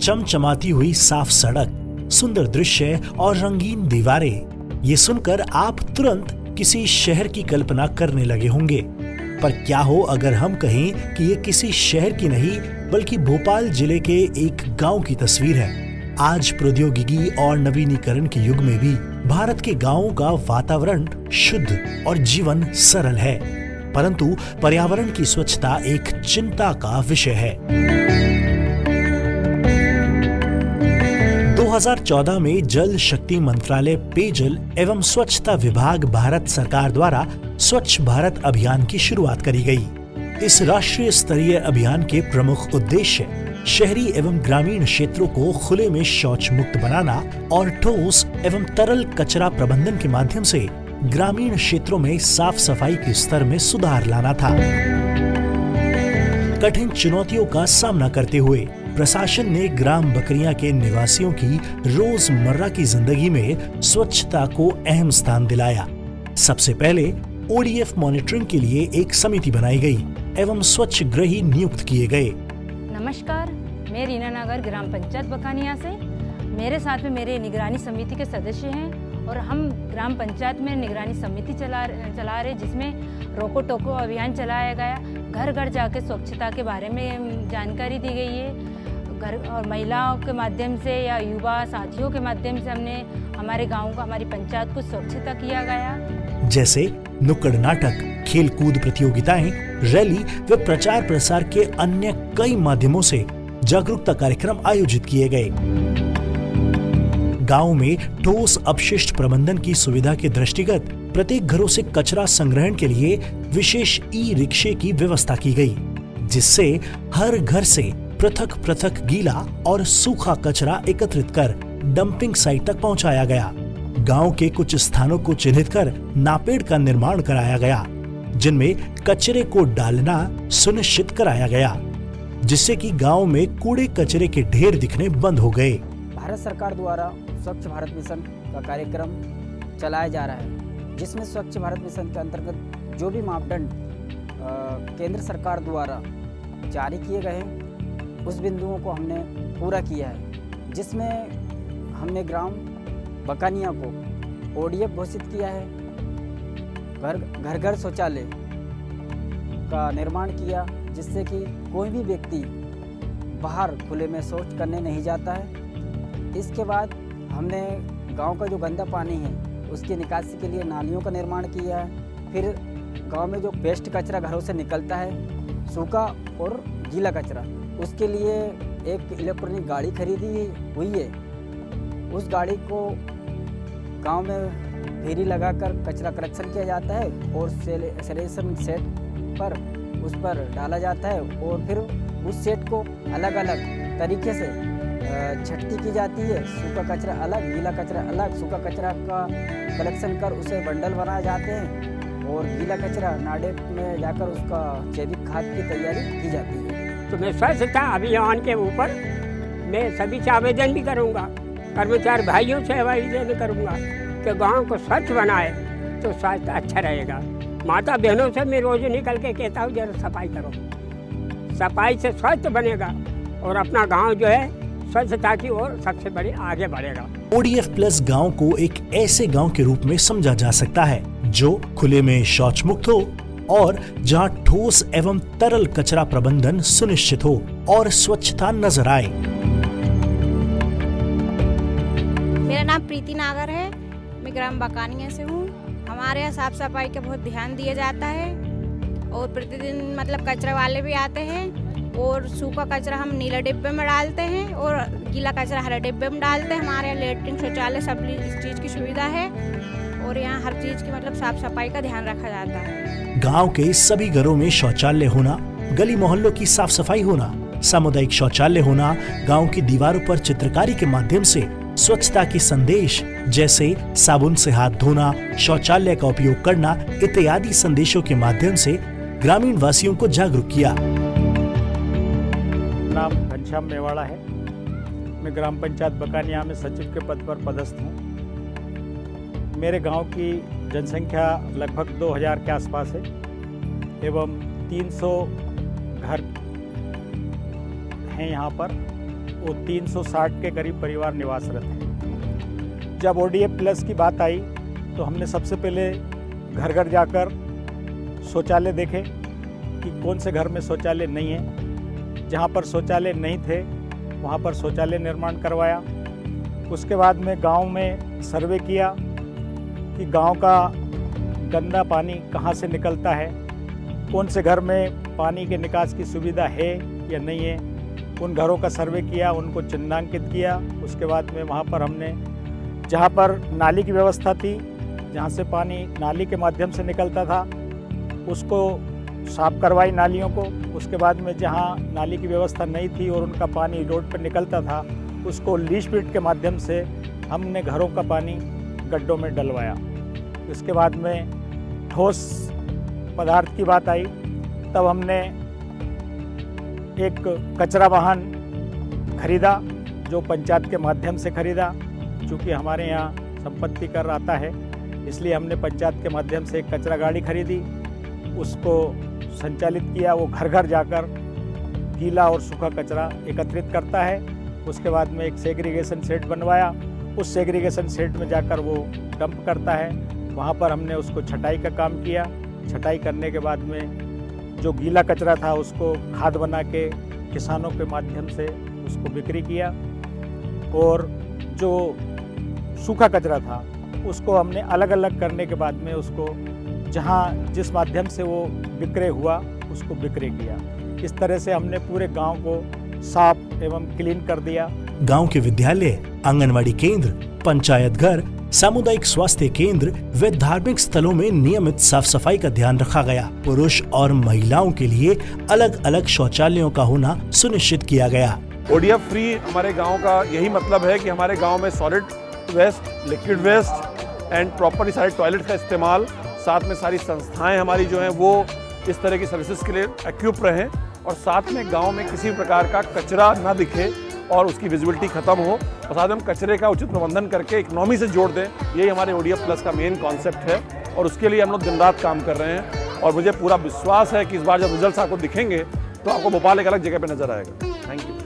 चमचमाती हुई साफ सड़क, सुंदर दृश्य और रंगीन दीवारें, ये सुनकर आप तुरंत किसी शहर की कल्पना करने लगे होंगे। पर क्या हो अगर हम कहें कि ये किसी शहर की नहीं बल्कि भोपाल जिले के एक गांव की तस्वीर है। आज प्रौद्योगिकी और नवीनीकरण के युग में भी भारत के गांवों का वातावरण शुद्ध और जीवन सरल है, परंतु पर्यावरण की स्वच्छता एक चिंता का विषय है। 2014 में जल शक्ति मंत्रालय पेयजल एवं स्वच्छता विभाग भारत सरकार द्वारा स्वच्छ भारत अभियान की शुरुआत करी गई। इस राष्ट्रीय स्तरीय अभियान के प्रमुख उद्देश्य शहरी एवं ग्रामीण क्षेत्रों को खुले में शौच मुक्त बनाना और ठोस एवं तरल कचरा प्रबंधन के माध्यम से ग्रामीण क्षेत्रों में साफ सफाई के स्तर में सुधार लाना था। कठिन चुनौतियों का सामना करते हुए प्रशासन ने ग्राम बकरियां के निवासियों की रोजमर्रा की जिंदगी में स्वच्छता को अहम स्थान दिलाया। सबसे पहले ओडीएफ मॉनिटरिंग के लिए एक समिति बनाई गई एवं स्वच्छ गृही नियुक्त किए गए। नमस्कार, मैं रीना नागर ग्राम पंचायत बकानिया से। मेरे साथ में मेरे निगरानी समिति के सदस्य हैं और हम ग्राम पंचायत में निगरानी समिति चला रहे, जिसमें रोको टोको अभियान चलाया गया। घर घर जाके स्वच्छता के बारे में जानकारी दी गई है। घर और महिलाओं के माध्यम से या युवा साथियों के माध्यम से हमने हमारे गांव को, हमारी पंचायत को स्वच्छता किया गया। जैसे नुक्कड़ नाटक, खेल कूद प्रतियोगिताएं, रैली व प्रचार प्रसार के अन्य कई माध्यमों से जागरूकता कार्यक्रम आयोजित किए गए। गांव में ठोस अपशिष्ट प्रबंधन की सुविधा के दृष्टिगत प्रत्येक घरों से कचरा संग्रहण के लिए विशेष ई रिक्शे की व्यवस्था की गई, जिससे हर घर से पृथक पृथक गीला और सूखा कचरा एकत्रित कर डंपिंग साइट तक पहुंचाया गया। गांव के कुछ स्थानों को चिन्हित कर नापेड़ का निर्माण कराया गया, जिनमें कचरे को डालना सुनिश्चित कराया गया, जिससे कि गांव में कूड़े कचरे के ढेर दिखने बंद हो गए। भारत सरकार द्वारा स्वच्छ भारत मिशन का कार्यक्रम चलाया जा रहा है, जिसमें स्वच्छ भारत मिशन के अंतर्गत जो भी मापदंड केंद्र सरकार द्वारा जारी किए गए हैं, उस बिंदुओं को हमने पूरा किया है। जिसमें हमने ग्राम बकानिया को ओडीएफ घोषित किया है, घर घर शौचालय का निर्माण किया, जिससे कि कोई भी व्यक्ति बाहर खुले में शौच करने नहीं जाता है। इसके बाद हमने गांव का जो गंदा पानी है उसकी निकासी के लिए नालियों का निर्माण किया है। फिर गांव में जो वेस्ट कचरा घरों से निकलता है, सूखा और गीला कचरा, उसके लिए एक इलेक्ट्रॉनिक गाड़ी खरीदी हुई है। उस गाड़ी को गांव में फेरी लगाकर कचरा कलेक्शन किया जाता है और सेलेशन सेट पर उस पर डाला जाता है और फिर उस सेट को अलग अलग तरीके से छटती की जाती है। सूखा कचरा अलग, गीला कचरा अलग। सूखा कचरा का कलेक्शन कर उसे बंडल बनाए जाते हैं और गीला कचरा नाडे में जाकर उसका जैविक खाद की तैयारी की जाती है। तो मैं स्वच्छता अभियान के ऊपर मैं सभी से आवेदन भी करूंगा, कर्मचारी भाइयों से आवेदन करूंगा कि गांव को स्वच्छ बनाए तो स्वास्थ्य अच्छा रहेगा। माता बहनों से मैं रोज निकल के कहता हूँ जरा सफाई करो, सफाई से स्वस्थ बनेगा और अपना गांव जो है स्वच्छता की ओर सबसे बड़े आगे बढ़ेगा। ओडीएफ प्लस गांव को एक ऐसे गांव के रूप में समझा जा सकता है जो खुले में शौच मुक्त हो और जहां ठोस एवं तरल कचरा प्रबंधन सुनिश्चित हो और स्वच्छता नजर आए। मेरा नाम प्रीति नागर है, मैं ग्राम बकानिया से हूँ। हमारे यहाँ साफ सफाई का बहुत ध्यान दिया जाता है और प्रतिदिन मतलब कचरा वाले भी आते हैं और सूखा कचरा हम नीले डिब्बे में डालते हैं और गीला कचरा हरे डिब्बे में डालते हैं। हमारे यहाँ लेटरिन शौचालय सब इस चीज़ की सुविधा है और यहाँ हर चीज़ की मतलब साफ सफाई का ध्यान रखा जाता है। गांव के सभी घरों में शौचालय होना, गली मोहल्लों की साफ सफाई होना, सामुदायिक शौचालय होना, गांव की दीवारों पर चित्रकारी के माध्यम से स्वच्छता के संदेश जैसे साबुन से हाथ धोना, शौचालय का उपयोग करना इत्यादि संदेशों के माध्यम से ग्रामीण वासियों को जागरूक किया। नाम घनश्याम मेवाड़ा है। मैं ग्राम पंचायत बकानिया में सचिव के पद पर पदस्थ हूँ। मेरे गांव की जनसंख्या लगभग 2000 के आसपास है एवं 300 घर हैं यहाँ पर। वो 360 के करीब परिवार निवासरत हैं। जब ODF प्लस की बात आई तो हमने सबसे पहले घर घर जाकर शौचालय देखे कि कौन से घर में शौचालय नहीं है। जहाँ पर शौचालय नहीं थे वहाँ पर शौचालय निर्माण करवाया। उसके बाद में गांव में सर्वे किया कि गांव का गंदा पानी कहाँ से निकलता है, कौन से घर में पानी के निकास की सुविधा है या नहीं है। उन घरों का सर्वे किया, उनको चिन्हांकित किया। उसके बाद में वहाँ पर हमने जहाँ पर नाली की व्यवस्था थी, जहाँ से पानी नाली के माध्यम से निकलता था, उसको साफ करवाई नालियों को। उसके बाद में जहाँ नाली की व्यवस्था नहीं थी और उनका पानी रोड पर निकलता था, उसको लीच पीट के माध्यम से हमने घरों का पानी गड्ढों में डलवाया। उसके बाद में ठोस पदार्थ की बात आई, तब हमने एक कचरा वाहन खरीदा जो पंचायत के माध्यम से खरीदा। चूँकि हमारे यहाँ संपत्ति कर आता है, इसलिए हमने पंचायत के माध्यम से एक कचरा गाड़ी खरीदी, उसको संचालित किया। वो घर घर जाकर गीला और सूखा कचरा एकत्रित करता है। उसके बाद में एक सेग्रीगेशन शेड बनवाया, उस सेग्रीगेशन शेड में जाकर वो डंप करता है। वहाँ पर हमने उसको छटाई का काम किया। छटाई करने के बाद में जो गीला कचरा था उसको खाद बना के किसानों के माध्यम से उसको बिक्री किया, और जो सूखा कचरा था उसको हमने अलग अलग करने के बाद में उसको जहाँ जिस माध्यम से वो विक्रय हुआ उसको विक्रय किया। इस तरह से हमने पूरे गांव को साफ एवं क्लीन कर दिया। गांव के विद्यालय, आंगनवाड़ी केंद्र, पंचायत घर, सामुदायिक स्वास्थ्य केंद्र व धार्मिक स्थलों में नियमित साफ सफाई का ध्यान रखा गया। पुरुष और महिलाओं के लिए अलग अलग शौचालयों का होना सुनिश्चित किया गया। ODF फ्री हमारे गांव का यही मतलब है कि हमारे गांव में solid waste, liquid waste and properly सारे टॉयलेट का इस्तेमाल, साथ में सारी संस्थाएं हमारी जो हैं वो इस तरह की सर्विसेज के लिए एक्यूप रहें, और साथ में गांव में किसी भी प्रकार का कचरा ना दिखे और उसकी विजिबिलिटी खत्म हो, और साथ में हम कचरे का उचित प्रबंधन करके इकोनॉमी से जोड़ दें। यही हमारे ODF प्लस का मेन कॉन्सेप्ट है, और उसके लिए हम लोग दिन रात काम कर रहे हैं। और मुझे पूरा विश्वास है कि इस बार जब रिजल्ट्स आपको दिखेंगे तो आपको भोपाल एक अलग जगह पे नजर आएगा। Thank you.